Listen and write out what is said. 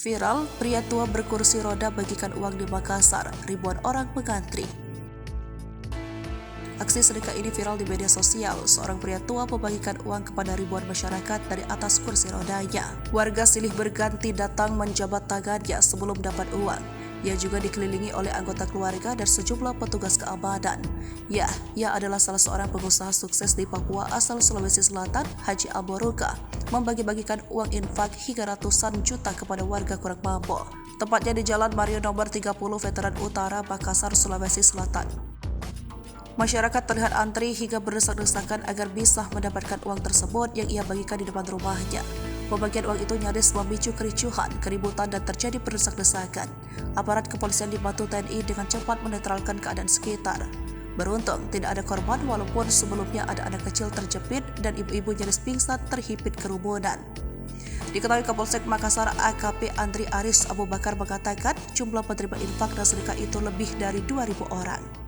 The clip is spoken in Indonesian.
Viral, pria tua berkursi roda bagikan uang di Makassar, ribuan orang mengantri. Aksi sedekah ini viral di media sosial. Seorang pria tua membagikan uang kepada ribuan masyarakat dari atas kursi rodanya. Warga silih berganti datang menjabat tangannya sebelum dapat uang. Ia juga dikelilingi oleh anggota keluarga dan sejumlah petugas keamanan. Ya, ia adalah salah seorang pengusaha sukses di Papua asal Sulawesi Selatan, Haji Alboruka, membagi-bagikan uang infak hingga ratusan juta kepada warga kurang mampu. Tepatnya di Jalan Mario nomor 30 Veteran Utara, Makassar, Sulawesi Selatan. Masyarakat terlihat antri hingga berdesak-desakan agar bisa mendapatkan uang tersebut yang ia bagikan di depan rumahnya. Pembagian uang itu nyaris memicu kericuhan, keributan, dan terjadi berdesak-desakan. Aparat kepolisian dibantu TNI dengan cepat menetralkan keadaan sekitar. Beruntung, tidak ada korban walaupun sebelumnya ada anak kecil terjepit dan ibu-ibu nyaris pingsan terhimpit kerumunan. Diketahui Kapolsek Makassar AKP Andri Aris Abu Bakar mengatakan jumlah penerima infak dan sedekah itu lebih dari 2.000 orang.